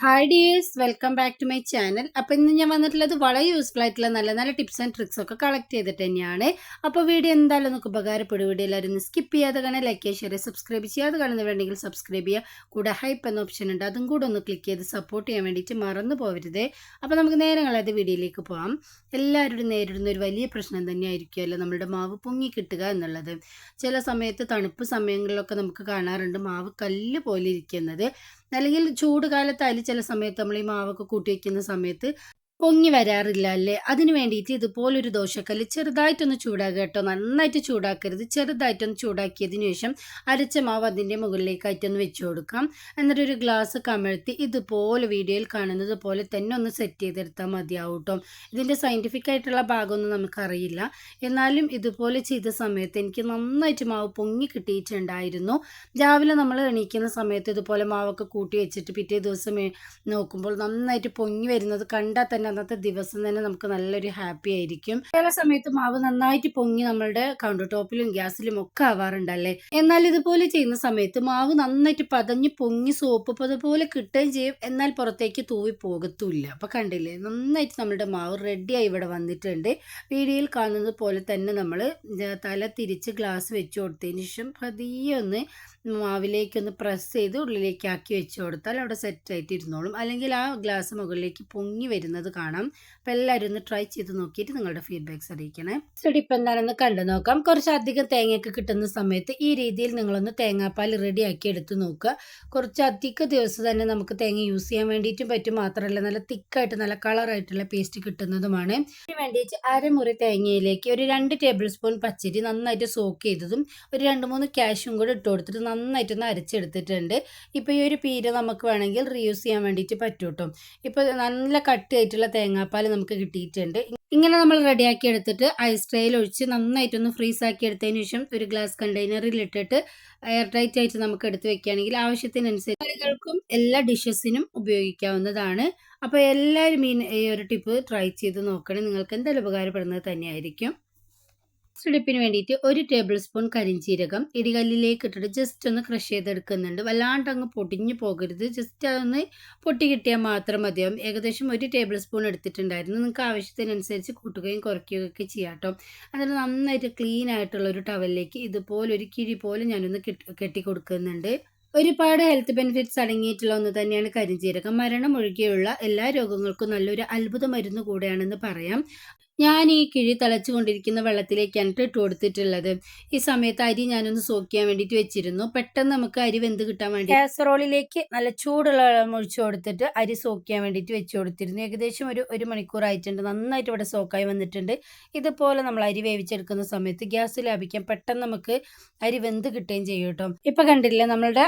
Hi dears, welcome back to my channel. അപ്പോൾ ഇന്ന് ഞാൻ വന്നിട്ടുള്ളത് വളരെ യൂസ്ഫുൾ ആയിട്ടുള്ള നല്ല നല്ല ടിപ്സ് ആൻഡ് ട്രിക്സ് ഒക്കെ കളക്ട് ചെയ്തിട്ട് തന്നെയാണ്. അപ്പോൾ വീഡിയോ എന്തായാലും നമുക്ക് ഉപകാരപ്പെടും. വീഡിയോ എല്ലാവരും സ്കിപ്പ് ചെയ്യാതെ കാണാൻ, ലൈക്ക് ചെയ്യുക, ഷെയർ, സബ്സ്ക്രൈബ് ചെയ്യാതെ കാണുന്നവരുണ്ടെങ്കിൽ സബ്സ്ക്രൈബ് ചെയ്യുക. കൂടെ ഹൈപ്പ് എന്ന ഓപ്ഷൻ ഉണ്ട്, അതും കൂടെ ഒന്ന് ക്ലിക്ക് ചെയ്ത് സപ്പോർട്ട് ചെയ്യാൻ വേണ്ടിയിട്ട് മറന്നു പോകരുത്. അപ്പോൾ നമുക്ക് നേരങ്ങളായത് വീഡിയോയിലേക്ക് പോകാം. എല്ലാവരും നേരിടുന്ന ഒരു വലിയ പ്രശ്നം തന്നെയായിരിക്കുമല്ലോ നമ്മുടെ മാവ് പൊങ്ങി കിട്ടുക എന്നുള്ളത്. ചില സമയത്ത് തണുപ്പ് സമയങ്ങളിലൊക്കെ നമുക്ക് കാണാറുണ്ട് മാവ് കല്ല് പോലെ ഇരിക്കുന്നത്. അല്ലെങ്കിൽ ചൂട് കാലത്തായാലും ചില സമയത്ത് നമ്മൾ ഈ മാവൊക്കെ കൂട്ടി വയ്ക്കുന്ന സമയത്ത് പൊങ്ങി വരാറില്ല അല്ലേ? അതിന് വേണ്ടിയിട്ട് ഇതുപോലൊരു ദോശക്കല്ല് ചെറുതായിട്ടൊന്ന് ചൂടാക്കുക കേട്ടോ. നന്നായിട്ട് ചൂടാക്കരുത്, ചെറുതായിട്ടൊന്ന് ചൂടാക്കിയതിന് ശേഷം അരച്ച മാവ് അതിൻ്റെ മുകളിലേക്കായിട്ടൊന്ന് വെച്ച് കൊടുക്കാം. എന്നിട്ട് ഒരു ഗ്ലാസ് കമഴ്ത്തി ഇതുപോലെ വീഡിയോയിൽ കാണുന്നത് പോലെ തന്നെ ഒന്ന് സെറ്റ് ചെയ്തെടുത്താൽ മതിയാവും കേട്ടോ. ഇതിൻ്റെ സയൻറ്റിഫിക് ആയിട്ടുള്ള ഭാഗമൊന്നും നമുക്കറിയില്ല, എന്നാലും ഇതുപോലെ ചെയ്ത സമയത്ത് എനിക്ക് നന്നായിട്ട് മാവ് പൊങ്ങി കിട്ടിയിട്ടുണ്ടായിരുന്നു. രാവിലെ നമ്മൾ എണീക്കുന്ന സമയത്ത് ഇതുപോലെ മാവൊക്കെ കൂട്ടി വെച്ചിട്ട് പിറ്റേ ദിവസം നോക്കുമ്പോൾ നന്നായിട്ട് പൊങ്ങി വരുന്നത് കണ്ടാൽ തന്നെ അന്നത്തെ ദിവസം തന്നെ നമുക്ക് നല്ലൊരു ഹാപ്പി ആയിരിക്കും. ചില സമയത്ത് മാവ് നന്നായിട്ട് പൊങ്ങി നമ്മളുടെ കൗണ്ടർ ടോപ്പിലും ഗ്യാസിലും ഒക്കെ ആവാറുണ്ടല്ലേ. എന്നാൽ ഇതുപോലെ ചെയ്യുന്ന സമയത്ത് മാവ് നന്നായിട്ട് പതഞ്ഞ് പൊങ്ങി സോപ്പ് പതുപോലെ കിട്ടുകയും ചെയ്യും, എന്നാൽ പുറത്തേക്ക് തൂവി പോകത്തുമില്ല. അപ്പൊ കണ്ടില്ലേ, നന്നായിട്ട് നമ്മുടെ മാവ് റെഡിയായി ഇവിടെ വന്നിട്ടുണ്ട്. വീഡിയോയിൽ കാണുന്നത് പോലെ തന്നെ നമ്മൾ തല തിരിച്ച് ഗ്ലാസ് വെച്ച് കൊടുത്തതിന് ശേഷം പതിയെ ഒന്ന് മാവിലേക്കൊന്ന് പ്രസ് ചെയ്ത് ഉള്ളിലേക്ക് ആക്കി വെച്ച് കൊടുത്താൽ അവിടെ സെറ്റായിട്ട് ഇരുന്നോളും. അല്ലെങ്കിൽ ആ ഗ്ലാസ് മുകളിലേക്ക് പൊങ്ങി വരുന്നത് കാണാം. അപ്പോൾ എല്ലാവരും ഒന്ന് ട്രൈ ചെയ്ത് നോക്കിയിട്ട് നിങ്ങളുടെ ഫീഡ്ബാക്ക്സ് അറിയിക്കണേ. സ്റ്റഡി ഇപ്പം എന്താണെന്ന് കണ്ടു നോക്കാം. കുറച്ചധികം തേങ്ങയൊക്കെ കിട്ടുന്ന സമയത്ത് ഈ രീതിയിൽ നിങ്ങളൊന്ന് തേങ്ങാപ്പാൽ റെഡിയാക്കി എടുത്ത് നോക്കുക. കുറച്ച് അധിക ദിവസം തന്നെ നമുക്ക് തേങ്ങ യൂസ് ചെയ്യാൻ വേണ്ടിയിട്ടും പറ്റും. മാത്രമല്ല നല്ല തിക്കായിട്ട് നല്ല കളറായിട്ടുള്ള പേസ്റ്റ് കിട്ടുന്നതുമാണ്. ഇതിന് വേണ്ടിയിട്ട് അരമുറി തേങ്ങയിലേക്ക് ഒരു 2 ടേബിൾ സ്പൂൺ പച്ചരി നന്നായിട്ട് സോക്ക് ചെയ്തതും ഒരു 2-3 കാഷ്യും കൂടെ ഇട്ട് കൊടുത്തിട്ട് നന്നായിട്ടൊന്ന് അരച്ചെടുത്തിട്ടുണ്ട്. ഇപ്പോൾ ഈ ഒരു പീര നമുക്ക് വേണമെങ്കിൽ റീയൂസ് ചെയ്യാൻ വേണ്ടിയിട്ട് പറ്റും കേട്ടോ. ഇപ്പോൾ നല്ല കട്ടിയായിട്ടുള്ള തേങ്ങാപ്പാൽ നമുക്ക് കിട്ടിയിട്ടുണ്ട്. ഇങ്ങനെ നമ്മൾ റെഡിയാക്കി എടുത്തിട്ട് ഐസ് ട്രേയിൽ ഒഴിച്ച് നന്നായിട്ടൊന്ന് ഫ്രീസ് ആക്കി എടുത്തതിന് ശേഷം ഒരു ഗ്ലാസ് കണ്ടെയ്നറിൽ ഇട്ടിട്ട് എയർ ടൈറ്റ് ആയിട്ട് നമുക്ക് എടുത്ത് വെക്കുകയാണെങ്കിൽ ആവശ്യത്തിനനുസരിച്ച് കറികൾക്കും എല്ലാ ഡിഷസിനും ഉപയോഗിക്കാവുന്നതാണ്. അപ്പോൾ എല്ലാവരും ഈ ഒരു ടിപ്പ് ട്രൈ ചെയ്ത് നോക്കണേ, നിങ്ങൾക്ക് എന്തായാലും ഉപകാരപ്പെടുന്നത് തന്നെയായിരിക്കും. ടിപ്പിന് വേണ്ടിയിട്ട് 1 ടേബിൾ സ്പൂൺ കരിഞ്ചീരകം ഇടികല്ലിലേക്ക് ഇട്ടിട്ട് ജസ്റ്റ് ഒന്ന് ക്രഷ് ചെയ്തെടുക്കുന്നുണ്ട്. വല്ലാണ്ട് അങ്ങ് പൊടിഞ്ഞു പോകരുത്, ജസ്റ്റ് അതൊന്ന് പൊട്ടി കിട്ടിയാൽ മാത്രം മതിയാവും. ഏകദേശം 1 ടേബിൾ സ്പൂൺ എടുത്തിട്ടുണ്ടായിരുന്നു. നിങ്ങൾക്ക് ആവശ്യത്തിനനുസരിച്ച് കൂട്ടുകയും കുറയ്ക്കുകയും ഒക്കെ ചെയ്യാം കേട്ടോ. എന്നിട്ട് നന്നായിട്ട് ക്ലീൻ ആയിട്ടുള്ള ഒരു ടവലിലേക്ക് ഇതുപോലെ ഒരു കിഴി പോലെ ഞാനൊന്ന് കെട്ടി കൊടുക്കുന്നുണ്ട്. ഒരുപാട് ഹെൽത്ത് ബെനിഫിറ്റ്സ് അടങ്ങിയിട്ടുള്ള ഒന്ന് തന്നെയാണ് കരിഞ്ചീരകം. മരണം ഒഴികെയുള്ള എല്ലാ രോഗങ്ങൾക്കും നല്ലൊരു അത്ഭുത മരുന്ന് കൂടെയാണെന്ന് പറയാം. ഞാൻ ഈ കിഴി തിളച്ചുകൊണ്ടിരിക്കുന്ന വെള്ളത്തിലേക്കാണ് ഇട്ട് കൊടുത്തിട്ടുള്ളത്. ഈ സമയത്ത് അരി ഞാനൊന്ന് സോക്ക് ചെയ്യാൻ വേണ്ടിയിട്ട് വെച്ചിരുന്നു. പെട്ടെന്ന് നമുക്ക് അരി വെന്ത് കിട്ടാൻ വേണ്ടി കാസറോളിലേക്ക് നല്ല ചൂടുള്ള വെള്ളം ഒഴിച്ചു കൊടുത്തിട്ട് അരി സോക്ക് ചെയ്യാൻ വേണ്ടിയിട്ട് വെച്ച് കൊടുത്തിരുന്നു. ഏകദേശം ഒരു മണിക്കൂർ ആയിട്ടുണ്ട്. നന്നായിട്ട് ഇവിടെ സോക്കായി വന്നിട്ടുണ്ട്. ഇതുപോലെ നമ്മൾ അരി വേവിച്ചെടുക്കുന്ന സമയത്ത് ഗ്യാസ് ലാഭിക്കാൻ പെട്ടെന്ന് നമുക്ക് അരി വെന്ത് കിട്ടുകയും ചെയ്യും കേട്ടോ. ഇപ്പൊ കണ്ടില്ലേ, നമ്മളുടെ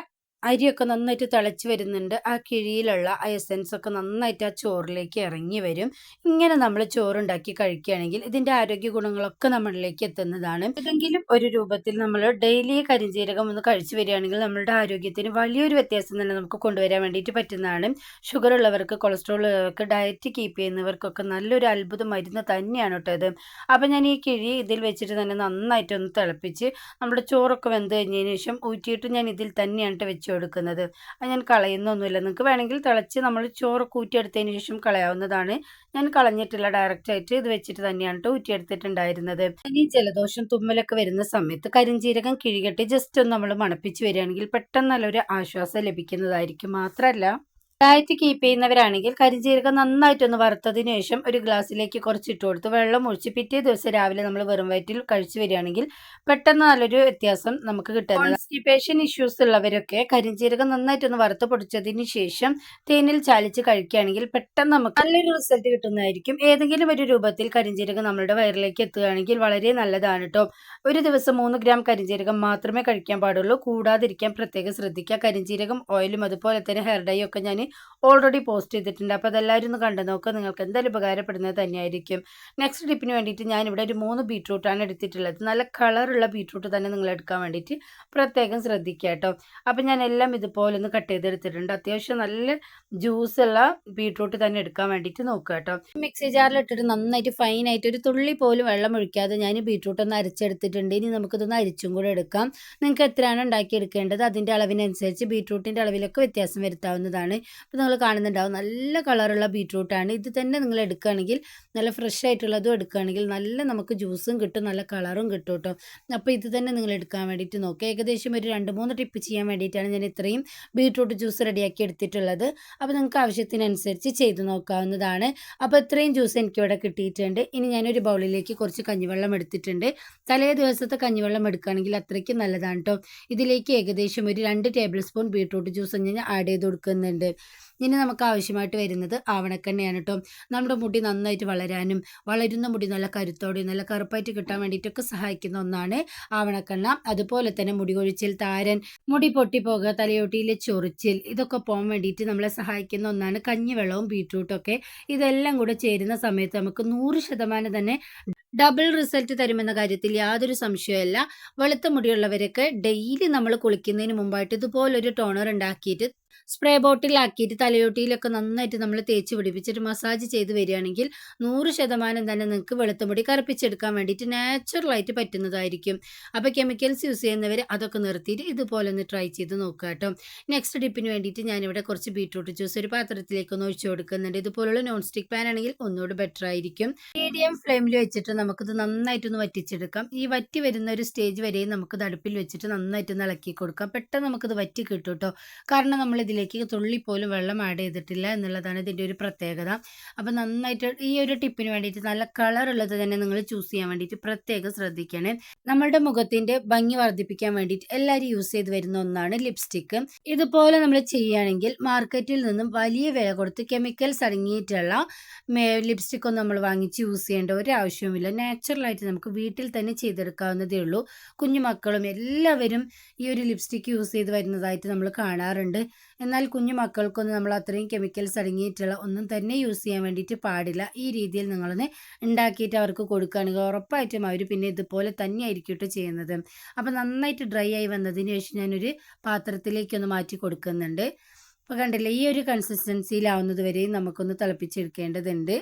അരിയൊക്കെ നന്നായിട്ട് തിളച്ച് വരുന്നുണ്ട്. ആ കിഴിയിലുള്ള ആ എസൻസ് ഒക്കെ നന്നായിട്ട് ആ ചോറിലേക്ക് ഇറങ്ങി വരും. ഇങ്ങനെ നമ്മൾ ചോറുണ്ടാക്കി കഴിക്കുകയാണെങ്കിൽ ഇതിൻ്റെ ആരോഗ്യ ഗുണങ്ങളൊക്കെ നമ്മളിലേക്ക് എത്തുന്നതാണ്. ഏതെങ്കിലും ഒരു രൂപത്തിൽ നമ്മൾ ഡെയിലി കരിഞ്ജീരകം ഒന്ന് കഴിച്ചു വരികയാണെങ്കിൽ നമ്മളുടെ ആരോഗ്യത്തിന് വലിയൊരു വ്യത്യാസം തന്നെ നമുക്ക് കൊണ്ടുവരാൻ വേണ്ടിയിട്ട് പറ്റുന്നതാണ്. ഷുഗർ ഉള്ളവർക്ക്, കൊളസ്ട്രോൾ ഉള്ളവർക്ക്, ഡയറ്റ് കീപ്പ് ചെയ്യുന്നവർക്കൊക്കെ നല്ലൊരു അത്ഭുത മരുന്ന് തന്നെയാണ് കേട്ടോ ഇത്. അപ്പം ഞാൻ ഈ കിഴി ഇതിൽ വെച്ചിട്ട് തന്നെ നന്നായിട്ടൊന്ന് തിളപ്പിച്ച് നമ്മുടെ ചോറൊക്കെ വെന്ത് കഴിഞ്ഞതിന് ശേഷം ഊറ്റിയിട്ട് ഞാൻ ഇതിൽ തന്നെയാണ് വെച്ച് കൊടുക്കുന്നത്. അത് ഞാൻ കളയുന്നൊന്നുമില്ല. നിങ്ങൾക്ക് വേണമെങ്കിൽ തിളച്ച് നമ്മൾ ചോറ് ഊറ്റിയെടുത്തതിന് ശേഷം കളയാവുന്നതാണ്. ഞാൻ കളഞ്ഞിട്ടില്ല, ഡയറക്റ്റ് ആയിട്ട് ഇത് വെച്ചിട്ട് തന്നെയാണ് ഊറ്റിയെടുത്തിട്ടുണ്ടായിരുന്നത്. ഇനി ജലദോഷം തുമ്മലൊക്കെ വരുന്ന സമയത്ത് കരിഞ്ജീരകം കിഴികെട്ടി ജസ്റ്റ് ഒന്ന് നമ്മൾ മണപ്പിച്ച് വരികയാണെങ്കിൽ പെട്ടെന്ന് നല്ലൊരു ആശ്വാസം ലഭിക്കുന്നതായിരിക്കും. മാത്രമല്ല ഡയറ്റ് കീപ്പ് ചെയ്യുന്നവരാണെങ്കിൽ കരിഞ്ജീരകം നന്നായിട്ടൊന്ന് വറുത്തതിന് ശേഷം ഒരു ഗ്ലാസ്സിലേക്ക് കുറച്ചിട്ട് കൊടുത്ത് വെള്ളം ഒഴിച്ച് പിറ്റേ ദിവസം രാവിലെ നമ്മൾ വെറും വയറ്റിൽ കഴിച്ചു വരികയാണെങ്കിൽ പെട്ടെന്ന് നല്ലൊരു വ്യത്യാസം നമുക്ക് കിട്ടുന്നത്. കോൺസ്റ്റിപ്പേഷൻ ഇഷ്യൂസ് ഉള്ളവരൊക്കെ കരിഞ്ജീരകം നന്നായിട്ടൊന്ന് വറുത്ത് പൊടിച്ചതിന് ശേഷം തേനിൽ ചാലിച്ച് കഴിക്കുകയാണെങ്കിൽ പെട്ടെന്ന് നമുക്ക് നല്ലൊരു റിസൾട്ട് കിട്ടുന്നതായിരിക്കും. ഏതെങ്കിലും ഒരു രൂപത്തിൽ കരിഞ്ജീരകം നമ്മുടെ വയറിലേക്ക് എത്തുകയാണെങ്കിൽ വളരെ നല്ലതാണ് കേട്ടോ. ഒരു ദിവസം 3 ഗ്രാം കരിഞ്ജീരകം മാത്രമേ കഴിക്കാൻ പാടുള്ളൂ. കൂടാതിരിക്കാൻ പ്രത്യേകം ശ്രദ്ധിക്കുക. കരിഞ്ജീരകം ഓയിലും അതുപോലെ തന്നെ ഹെയർ ഡൈ ഒക്കെ ഞാൻ ഓൾറെഡി പോസ്റ്റ് ചെയ്തിട്ടുണ്ട്. അപ്പോൾ അതെല്ലാവരും ഒന്ന് കണ്ടു നോക്കുക, നിങ്ങൾക്ക് എന്തായാലും ഉപകാരപ്പെടുന്നത് തന്നെയായിരിക്കും. നെക്സ്റ്റ് ടിപ്പിന് വേണ്ടിയിട്ട് ഞാനിവിടെ ഒരു 3 ബീട്രൂട്ടാണ് എടുത്തിട്ടുള്ളത്. നല്ല കളറുള്ള ബീട്രൂട്ട് തന്നെ നിങ്ങൾ എടുക്കാൻ വേണ്ടിയിട്ട് പ്രത്യേകം ശ്രദ്ധിക്കുക കേട്ടോ. അപ്പം ഞാൻ എല്ലാം ഇതുപോലെ ഒന്ന് കട്ട് ചെയ്തെടുത്തിട്ടുണ്ട്. അത്യാവശ്യം നല്ല ജ്യൂസുള്ള ബീട്രൂട്ട് തന്നെ എടുക്കാൻ വേണ്ടിയിട്ട് നോക്കുക കേട്ടോ. മിക്സി ജാറിൽ ഇട്ടിട്ട് നന്നായിട്ട് ഫൈനായിട്ട് ഒരു തുള്ളി പോലും വെള്ളം ഒഴിക്കാതെ ഞാൻ ബീട്രൂട്ട് ഒന്ന് അരച്ചെടുത്തിട്ടുണ്ട്. ഇനി നമുക്കിതൊന്ന് അരിച്ചും കൂടെ എടുക്കാം. നിങ്ങൾക്ക് എത്രയാണ് ഉണ്ടാക്കി എടുക്കേണ്ടത് അതിൻ്റെ അളവിനനുസരിച്ച് ബീട്രൂട്ടിൻ്റെ അളവിലൊക്കെ വ്യത്യാസം വരുത്താവുന്നതാണ്. അപ്പോൾ നിങ്ങൾ കാണുന്നുണ്ടാവും നല്ല കളറുള്ള ബീട്രൂട്ടാണ്. ഇത് തന്നെ നിങ്ങൾ എടുക്കുകയാണെങ്കിൽ നല്ല ഫ്രഷ് ആയിട്ടുള്ളതും എടുക്കുകയാണെങ്കിൽ നല്ല നമുക്ക് ജ്യൂസും കിട്ടും, നല്ല കളറും കിട്ടും കേട്ടോ. അപ്പോൾ ഇത് തന്നെ നിങ്ങൾ എടുക്കാൻ വേണ്ടിയിട്ട് നോക്കുക. ഏകദേശം ഒരു 2-3 ടിപ്പ് ചെയ്യാൻ വേണ്ടിയിട്ടാണ് ഞാൻ ഇത്രയും ബീട്രൂട്ട് ജ്യൂസ് റെഡിയാക്കി എടുത്തിട്ടുള്ളത്. അപ്പോൾ നിങ്ങൾക്ക് ആവശ്യത്തിനനുസരിച്ച് ചെയ്ത് നോക്കാവുന്നതാണ്. അപ്പോൾ ഇത്രയും ജ്യൂസ് എനിക്കിവിടെ കിട്ടിയിട്ടുണ്ട്. ഇനി ഞാനൊരു ബൗളിലേക്ക് കുറച്ച് കഞ്ഞിവെള്ളം എടുത്തിട്ടുണ്ട്. തലേ ദിവസത്തെ കഞ്ഞിവെള്ളം എടുക്കുകയാണെങ്കിൽ അത്രയ്ക്ക് നല്ലതാണ് കേട്ടോ. ഇതിലേക്ക് ഏകദേശം ഒരു 2 ടേബിൾ സ്പൂൺ ബീട്രൂട്ട് ജ്യൂസ് ഞാൻ ആഡ് ചെയ്ത് കൊടുക്കുന്നുണ്ട്. ഇനി നമുക്ക് ആവശ്യമായിട്ട് വരുന്നത് ആവണക്കെണ്ണയാണ് കേട്ടോ. നമ്മുടെ മുടി നന്നായിട്ട് വളരാനും വളരുന്ന മുടി നല്ല കരുത്തോടെയും നല്ല കറുപ്പായിട്ട് കിട്ടാൻ വേണ്ടിയിട്ടൊക്കെ സഹായിക്കുന്ന ഒന്നാണ് ആവണക്കെണ്ണ. അതുപോലെ തന്നെ മുടി കൊഴിച്ചിൽ, താരൻ, മുടി പൊട്ടിപ്പോകുക, തലയോട്ടിയിലെ ചൊറിച്ചിൽ ഇതൊക്കെ പോകാൻ വേണ്ടിയിട്ട് നമ്മളെ സഹായിക്കുന്ന ഒന്നാണ് കഞ്ഞിവെള്ളവും ബീട്രൂട്ടും ഒക്കെ. ഇതെല്ലാം കൂടെ ചേരുന്ന സമയത്ത് നമുക്ക് 100% തന്നെ ഡബിൾ റിസൾട്ട് തരുമെന്ന കാര്യത്തിൽ യാതൊരു സംശയമല്ല. വെളുത്ത മുടിയുള്ളവരൊക്കെ ഡെയിലി നമ്മൾ കുളിക്കുന്നതിന് മുമ്പായിട്ട് ഇതുപോലൊരു ടോണർ ഉണ്ടാക്കിയിട്ട് സ്പ്രേ ബോട്ടിലാക്കിയിട്ട് തലയോട്ടിയിലൊക്കെ നന്നായിട്ട് നമ്മൾ തേച്ച് പിടിപ്പിച്ചിട്ട് മസാജ് ചെയ്ത് വരികയാണെങ്കിൽ 100% തന്നെ നിങ്ങൾക്ക് വെളുത്ത മുടി കറുപ്പിച്ചെടുക്കാൻ വേണ്ടിയിട്ട് നാച്ചുറലായിട്ട് പറ്റുന്നതായിരിക്കും. അപ്പോൾ കെമിക്കൽസ് യൂസ് ചെയ്യുന്നവർ അതൊക്കെ നിർത്തിയിട്ട് ഇതുപോലെ ഒന്ന് ട്രൈ ചെയ്ത് നോക്കുക കേട്ടോ. നെക്സ്റ്റ് ടിപ്പിന് വേണ്ടിയിട്ട് ഞാനിവിടെ കുറച്ച് ബീട്രൂട്ട് ജ്യൂസ് ഒരു പാത്രത്തിലേക്ക് ഒന്ന് ഒഴിച്ചു കൊടുക്കുന്നുണ്ട്. ഇതുപോലുള്ള നോൺ സ്റ്റിക്ക് പാൻ ആണെങ്കിൽ ഒന്നുകൂടി ബെറ്റർ ആയിരിക്കും. മീഡിയം ഫ്ലെയിമിൽ വെച്ചിട്ട് നമുക്കിത് നന്നായിട്ടൊന്ന് വറ്റിച്ചെടുക്കാം. ഈ വറ്റി വരുന്ന ഒരു സ്റ്റേജ് വരെയും നമുക്കിത് അടുപ്പിൽ വെച്ചിട്ട് നന്നായിട്ടൊന്ന് ഇളക്കി കൊടുക്കാം. പെട്ടെന്ന് നമുക്കിത് വറ്റി കിട്ടും കേട്ടോ. കാരണം നമ്മൾ ഇതിലേക്ക് തുള്ളിപ്പോലും വെള്ളം ആഡ് ചെയ്തിട്ടില്ല എന്നുള്ളതാണ് ഇതിൻ്റെ ഒരു പ്രത്യേകത. അപ്പോൾ നന്നായിട്ട് ഈ ഒരു ടിപ്പിന് വേണ്ടിയിട്ട് നല്ല കളറുള്ളത് തന്നെ നിങ്ങൾ ചൂസ് ചെയ്യാൻ വേണ്ടിയിട്ട് പ്രത്യേകം ശ്രദ്ധിക്കണേ. നമ്മളുടെ മുഖത്തിൻ്റെ ഭംഗി വർദ്ധിപ്പിക്കാൻ വേണ്ടിയിട്ട് എല്ലാവരും യൂസ് ചെയ്ത് വരുന്ന ഒന്നാണ് ലിപ്സ്റ്റിക്ക്. ഇതുപോലെ നമ്മൾ ചെയ്യുകയാണെങ്കിൽ മാർക്കറ്റിൽ നിന്നും വലിയ വില കൊടുത്ത് കെമിക്കൽസ് അടങ്ങിയിട്ടുള്ള ലിപ്സ്റ്റിക് ഒന്നും നമ്മൾ വാങ്ങിച്ച് യൂസ് ചെയ്യേണ്ട ഒരു ആവശ്യവുമില്ല. നാച്ചുറലായിട്ട് നമുക്ക് വീട്ടിൽ തന്നെ ചെയ്തെടുക്കാവുന്നതേ ഉള്ളൂ. കുഞ്ഞു മക്കളും എല്ലാവരും ഈ ഒരു ലിപ്സ്റ്റിക്ക് യൂസ് ചെയ്ത് വരുന്നതായിട്ട് നമ്മൾ കാണാറുണ്ട്. എന്നാൽ കുഞ്ഞു മക്കൾക്കൊന്നും നമ്മൾ അത്രയും കെമിക്കൽസ് അടങ്ങിയിട്ടുള്ള ഒന്നും തന്നെ യൂസ് ചെയ്യാൻ വേണ്ടിയിട്ട് പാടില്ല. ഈ രീതിയിൽ നിങ്ങളൊന്ന് ഉണ്ടാക്കിയിട്ട് അവർക്ക് കൊടുക്കുകയാണെങ്കിൽ ഉറപ്പായിട്ടും അവർ പിന്നെ ഇതുപോലെ തന്നെയായിരിക്കും കേട്ടോ ചെയ്യുന്നത്. അപ്പോൾ നന്നായിട്ട് ഡ്രൈ ആയി വന്നതിന് ശേഷം ഞാനൊരു പാത്രത്തിലേക്കൊന്ന് മാറ്റി കൊടുക്കുന്നുണ്ട്. അപ്പോൾ കണ്ടില്ലേ, ഈ ഒരു കൺസിസ്റ്റൻസിയിലാവുന്നത് വരെയും നമുക്കൊന്ന് തിളപ്പിച്ചെടുക്കേണ്ടതുണ്ട്.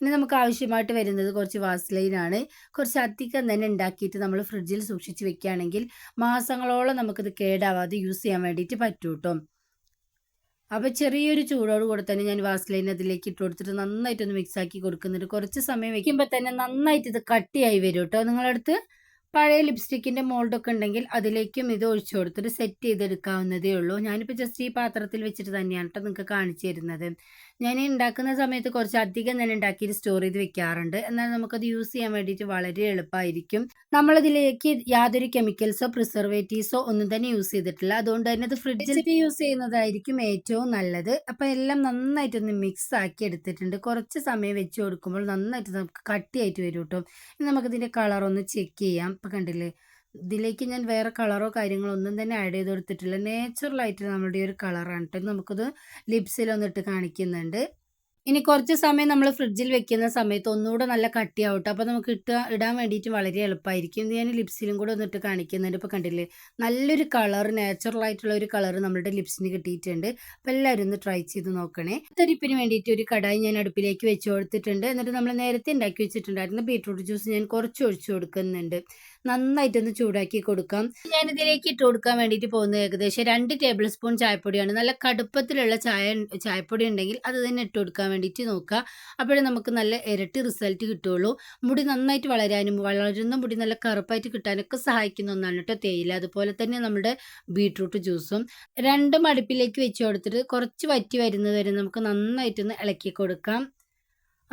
ഇനി നമുക്ക് ആവശ്യമായിട്ട് വരുന്നത് കുറച്ച് വാസ്ലൈനാണ്. കുറച്ച് അധികം തന്നെ ഉണ്ടാക്കിയിട്ട് നമ്മൾ ഫ്രിഡ്ജിൽ സൂക്ഷിച്ച് വെക്കുകയാണെങ്കിൽ മാസങ്ങളോളം നമുക്കിത് കേടാവാതെ യൂസ് ചെയ്യാൻ വേണ്ടിയിട്ട് പറ്റും കേട്ടോ. അപ്പോൾ ചെറിയൊരു ചൂടോട് കൂടെ തന്നെ ഞാൻ വാസ്ലൈൻ അതിലേക്ക് ഇട്ട് കൊടുത്തിട്ട് നന്നായിട്ടൊന്ന് മിക്സ് ആക്കി കൊടുക്കുന്നുണ്ട്. കുറച്ച് സമയം വെക്കുമ്പോൾ തന്നെ നന്നായിട്ട് ഇത് കട്ടിയായി വരും കേട്ടോ. നിങ്ങളടുത്ത് പഴയ ലിപ്സ്റ്റിക്കിൻ്റെ മോൾഡൊക്കെ ഉണ്ടെങ്കിൽ അതിലേക്കും ഇത് ഒഴിച്ചു കൊടുത്തിട്ട് സെറ്റ് ചെയ്തെടുക്കാവുന്നതേ ഉള്ളൂ. ഞാനിപ്പോൾ ജസ്റ്റ് ഈ പാത്രത്തിൽ വെച്ചിട്ട് തന്നെയാണ് കേട്ടോ നിങ്ങൾക്ക് കാണിച്ചു തരുന്നത്. ഞാൻ ഉണ്ടാക്കുന്ന സമയത്ത് കുറച്ച് അധികം തന്നെ ഉണ്ടാക്കിയിട്ട് സ്റ്റോർ ചെയ്ത് വെക്കാറുണ്ട്. എന്നാൽ നമുക്കത് യൂസ് ചെയ്യാൻ വേണ്ടിയിട്ട് വളരെ എളുപ്പമായിരിക്കും. നമ്മളതിലേക്ക് യാതൊരു കെമിക്കൽസോ പ്രിസർവേറ്റീവ്സോ ഒന്നും തന്നെ യൂസ് ചെയ്തിട്ടില്ല. അതുകൊണ്ട് തന്നെ അത് ഫ്രിഡ്ജിൽ യൂസ് ചെയ്യുന്നതായിരിക്കും ഏറ്റവും നല്ലത്. അപ്പോൾ എല്ലാം നന്നായിട്ടൊന്ന് മിക്സ് ആക്കി എടുത്തിട്ടുണ്ട്. കുറച്ച് സമയം വെച്ച് കൊടുക്കുമ്പോൾ നന്നായിട്ട് നമുക്ക് കട്ടിയായിട്ട് വരും കേട്ടോ. ഇനി നമുക്കിതിൻ്റെ കളറൊന്ന് ചെക്ക് ചെയ്യാം. ഇപ്പോൾ കണ്ടില്ലേ, ഇതിലേക്ക് ഞാൻ വേറെ കളറോ കാര്യങ്ങളോ ഒന്നും തന്നെ ആഡ് ചെയ്ത് കൊടുത്തിട്ടില്ല. നാച്ചുറലായിട്ട് നമ്മുടെ ഒരു കളറാണ് കേട്ടോ. നമുക്കത് ലിപ്സിലൊന്നിട്ട് കാണിക്കുന്നുണ്ട്. ഇനി കുറച്ച് സമയം നമ്മൾ ഫ്രിഡ്ജിൽ വെക്കുന്ന സമയത്ത് ഒന്നുകൂടെ നല്ല കട്ടിയാവട്ടെ. അപ്പോൾ നമുക്ക് ഇടാൻ വേണ്ടിയിട്ട് വളരെ എളുപ്പമായിരിക്കും. ഇത് ഞാൻ ലിപ്സിലും കൂടെ ഒന്നിട്ട് കാണിക്കുന്നുണ്ട്. ഇപ്പോൾ കണ്ടില്ലേ, നല്ലൊരു കളർ, നാച്ചുറലായിട്ടുള്ള ഒരു കളർ നമ്മുടെ ലിപ്സിന് കിട്ടിയിട്ടുണ്ട്. അപ്പോൾ എല്ലാവരും ഒന്ന് ട്രൈ ചെയ്ത് നോക്കണേ. തരിപ്പിന് വേണ്ടിയിട്ട് ഒരു കടായി ഞാൻ അടുപ്പിലേക്ക് വെച്ച് കൊടുത്തിട്ടുണ്ട്. എന്നിട്ട് നമ്മൾ നേരത്തെ ഉണ്ടാക്കി വെച്ചിട്ടുണ്ടായിരുന്ന ബീട്രൂട്ട് ജ്യൂസ് ഞാൻ കുറച്ച് ഒഴിച്ചു കൊടുക്കുന്നുണ്ട്. നന്നായിട്ടൊന്ന് ചൂടാക്കി കൊടുക്കാം. ഞാനിതിലേക്ക് ഇട്ട് കൊടുക്കാൻ വേണ്ടിയിട്ട് പോകുന്നത് ഏകദേശം 2 ടേബിൾ സ്പൂൺ ചായപ്പൊടിയാണ്. നല്ല കടുപ്പത്തിലുള്ള ചായപ്പൊടി ഉണ്ടെങ്കിൽ അത് തന്നെ ഇട്ട് കൊടുക്കാൻ വേണ്ടിയിട്ട് നോക്കുക. അപ്പോഴേ നമുക്ക് നല്ല ഇരട്ടി റിസൾട്ട് കിട്ടുള്ളൂ. മുടി നന്നായിട്ട് വളരാനും വളരുന്ന മുടി നല്ല കറുപ്പായിട്ട് കിട്ടാനൊക്കെ സഹായിക്കുന്ന ഒന്നാണ് കേട്ടോ തേയില. അതുപോലെ തന്നെ നമ്മുടെ ബീട്രൂട്ട് ജ്യൂസും. രണ്ടും അടുപ്പിലേക്ക് വെച്ച് കൊടുത്തിട്ട് കുറച്ച് വറ്റി വരുന്നത് വരെ നമുക്ക് നന്നായിട്ടൊന്ന് ഇളക്കി കൊടുക്കാം.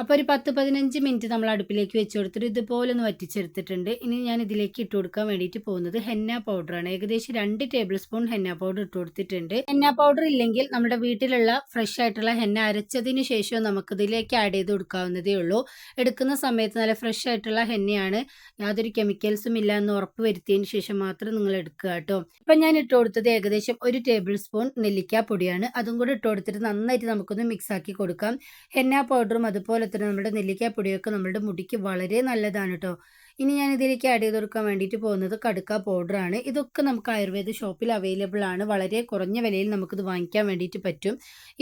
അപ്പോൾ ഒരു 10-15 മിനിറ്റ് നമ്മൾ അടുപ്പിലേക്ക് വെച്ച് കൊടുത്തിട്ട് ഇതുപോലെ ഒന്ന് വറ്റിച്ചെടുത്തിട്ടുണ്ട്. ഇനി ഞാൻ ഇതിലേക്ക് ഇട്ട് കൊടുക്കാൻ വേണ്ടിയിട്ട് പോകുന്നത് ഹെന്ന പൗഡറാണ്. ഏകദേശം 2 ടേബിൾ സ്പൂൺ ഹെന്ന പൗഡർ ഇട്ട് കൊടുത്തിട്ടുണ്ട്. ഹെന്ന പൗഡർ ഇല്ലെങ്കിൽ നമ്മുടെ വീട്ടിലുള്ള ഫ്രഷ് ആയിട്ടുള്ള ഹെന്ന അരച്ചതിന് ശേഷം നമുക്കിതിലേക്ക് ആഡ് ചെയ്ത് കൊടുക്കാവുന്നതേ ഉള്ളൂ. എടുക്കുന്ന സമയത്ത് നല്ല ഫ്രഷ് ആയിട്ടുള്ള ഹെന്നയാണ്, യാതൊരു കെമിക്കൽസും ഇല്ല എന്ന് ഉറപ്പ് വരുത്തിയതിന് ശേഷം മാത്രം നിങ്ങൾ എടുക്കുക കേട്ടോ. ഇപ്പം ഞാൻ ഇട്ട് കൊടുത്തത് ഏകദേശം 1 ടേബിൾ സ്പൂൺ നെല്ലിക്ക പൊടിയാണ്. അതും കൂടി ഇട്ട് കൊടുത്തിട്ട് നന്നായിട്ട് നമുക്കൊന്ന് മിക്സ് ആക്കി കൊടുക്കാം. ഹെന്ന പൗഡറും അതുപോലെ തന്നെ നമ്മുടെ നെല്ലിക്കാപ്പൊടിയൊക്കെ നമ്മുടെ മുടിക്ക് വളരെ നല്ലതാണ് കേട്ടോ. ഇനി ഞാൻ ഇതിലേക്ക് ആഡ് ചെയ്ത് കൊടുക്കാൻ വേണ്ടിയിട്ട് പോകുന്നത് കടുക്ക പൗഡറാണ്. ഇതൊക്കെ നമുക്ക് ആയുർവേദ ഷോപ്പിൽ അവൈലബിൾ ആണ്. വളരെ കുറഞ്ഞ വിലയിൽ നമുക്കിത് വാങ്ങിക്കാൻ വേണ്ടിയിട്ട് പറ്റും.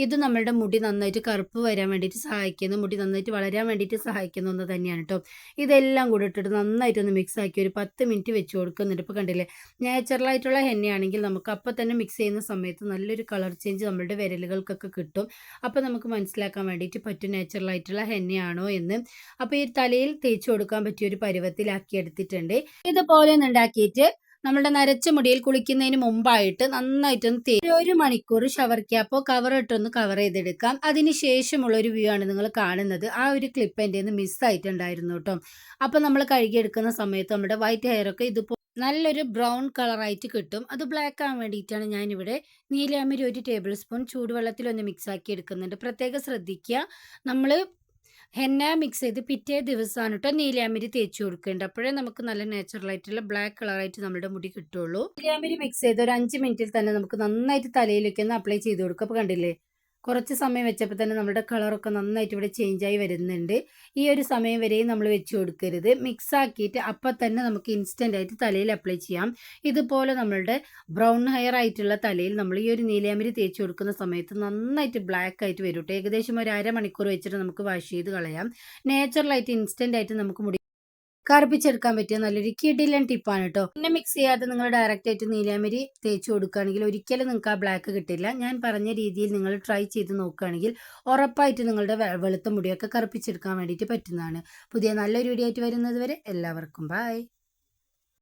ഇത് നമ്മളുടെ മുടി നന്നായിട്ട് കറുപ്പ് വരാൻ വേണ്ടിയിട്ട് സഹായിക്കുന്നു. മുടി നന്നായിട്ട് വളരാൻ വേണ്ടിയിട്ട് സഹായിക്കുന്ന ഒന്ന് തന്നെയാണ് കേട്ടോ. ഇതെല്ലാം കൂടി ഇട്ടിട്ട് നന്നായിട്ടൊന്ന് മിക്സ് ആക്കി ഒരു 10 മിനിറ്റ് വെച്ച് കൊടുക്കുന്നുണ്ട്. ഇപ്പോൾ കണ്ടില്ലേ, നാച്ചുറലായിട്ടുള്ള എണ്ണയാണെങ്കിൽ നമുക്ക് അപ്പം തന്നെ മിക്സ് ചെയ്യുന്ന സമയത്ത് നല്ലൊരു കളർ ചേഞ്ച് നമ്മളുടെ വിരലുകൾക്കൊക്കെ കിട്ടും. അപ്പോൾ നമുക്ക് മനസ്സിലാക്കാൻ വേണ്ടിയിട്ട് പറ്റും നാച്ചുറലായിട്ടുള്ള എണ്ണയാണോ എന്ന്. അപ്പോൾ ഈ തലയിൽ തേച്ച് കൊടുക്കാൻ പറ്റിയ ഒരു പരുവത്തിലാക്കി എടുത്തിട്ടുണ്ട്. ഇതുപോലെ ഉണ്ടാക്കിയിട്ട് നമ്മളുടെ നരച്ച മുടിയിൽ കുളിക്കുന്നതിന് മുമ്പായിട്ട് നന്നായിട്ടൊന്ന് 1 മണിക്കൂർ ഷവർ ക്യാപ്പോ കവർ ഇട്ടൊന്ന് കവർ ചെയ്തെടുക്കാം. അതിന് ശേഷമുള്ള ഒരു വ്യൂ ആണ് നിങ്ങൾ കാണുന്നത്. ആ ഒരു ക്ലിപ്പ് എൻ്റെ നിന്ന് മിസ്സായിട്ടുണ്ടായിരുന്നു കേട്ടോ. അപ്പോൾ നമ്മൾ കഴുകിയെടുക്കുന്ന സമയത്ത് നമ്മുടെ വൈറ്റ് ഹെയർ ഒക്കെ ഇതുപോലെ നല്ലൊരു ബ്രൗൺ കളറായിട്ട് കിട്ടും. അത് ബ്ലാക്ക് ആകാൻ വേണ്ടിയിട്ടാണ് ഞാനിവിടെ നീലാമ്പരി 1 ടേബിൾ സ്പൂൺ ചൂടുവെള്ളത്തിൽ ഒന്ന് മിക്സ് ആക്കി എടുക്കുന്നുണ്ട്. പ്രത്യേകം ശ്രദ്ധിക്കുക, നമ്മൾ ഹെന്ന മിക്സ് ചെയ്ത് പിറ്റേ ദിവസമാണ് കേട്ടോ നീലാമ്പരി തേച്ച് കൊടുക്കേണ്ടത്. അപ്പോഴേ നമുക്ക് നല്ല നാച്ചുറൽ ആയിട്ടുള്ള ബ്ലാക്ക് കളറായിട്ട് നമ്മുടെ മുടി കിട്ടുള്ളൂ. നീലാമ്പരി മിക്സ് ചെയ്ത് ഒരു 5 മിനിറ്റിൽ തന്നെ നമുക്ക് നന്നായിട്ട് തലയിലേക്ക് ഒന്ന് അപ്ലൈ ചെയ്ത് കൊടുക്കുക. അപ്പോൾ കണ്ടില്ലേ, കുറച്ച് സമയം വെച്ചപ്പോൾ തന്നെ നമ്മുടെ കളറൊക്കെ നന്നായിട്ട് ഇവിടെ ചേഞ്ചായി വരുന്നുണ്ട്. ഈ ഒരു സമയം വരെയും നമ്മൾ വെച്ച് കൊടുക്കരുത്. മിക്സ് ആക്കിയിട്ട് അപ്പം തന്നെ നമുക്ക് ഇൻസ്റ്റൻ്റ് ആയിട്ട് തലയിൽ അപ്ലൈ ചെയ്യാം. ഇതുപോലെ നമ്മളുടെ ബ്രൗൺ ഹെയർ ആയിട്ടുള്ള തലയിൽ നമ്മൾ ഈ ഒരു നീലാമ്പരി തേച്ച് കൊടുക്കുന്ന സമയത്ത് നന്നായിട്ട് ബ്ലാക്ക് ആയിട്ട് വരും കേട്ടോ. ഏകദേശം ഒരു 1/2 മണിക്കൂർ വെച്ചിട്ട് നമുക്ക് വാഷ് ചെയ്ത് കളയാം. നാച്ചുറലായിട്ട് ഇൻസ്റ്റൻ്റ് ആയിട്ട് നമുക്ക് മുടി കറുപ്പിച്ചെടുക്കാൻ പറ്റിയ നല്ലൊരു കിടിലൻ ടിപ്പാണ് കേട്ടോ. പിന്നെ മിക്സ് ചെയ്യാതെ നിങ്ങൾ ഡയറക്റ്റ് ആയിട്ട് നീലാമ്പരി തേച്ച് കൊടുക്കുകയാണെങ്കിൽ ഒരിക്കലും നിങ്ങൾക്ക് ആ ബ്ലാക്ക് കിട്ടില്ല. ഞാൻ പറഞ്ഞ രീതിയിൽ നിങ്ങൾ ട്രൈ ചെയ്ത് നോക്കുകയാണെങ്കിൽ ഉറപ്പായിട്ട് നിങ്ങളുടെ വെളുത്ത മുടിയൊക്കെ കറുപ്പിച്ചെടുക്കാൻ വേണ്ടിയിട്ട് പറ്റുന്നതാണ്. പുതിയ നല്ലൊരു വീഡിയോ ആയിട്ട് വരുന്നത് വരെ എല്ലാവർക്കും ബൈ.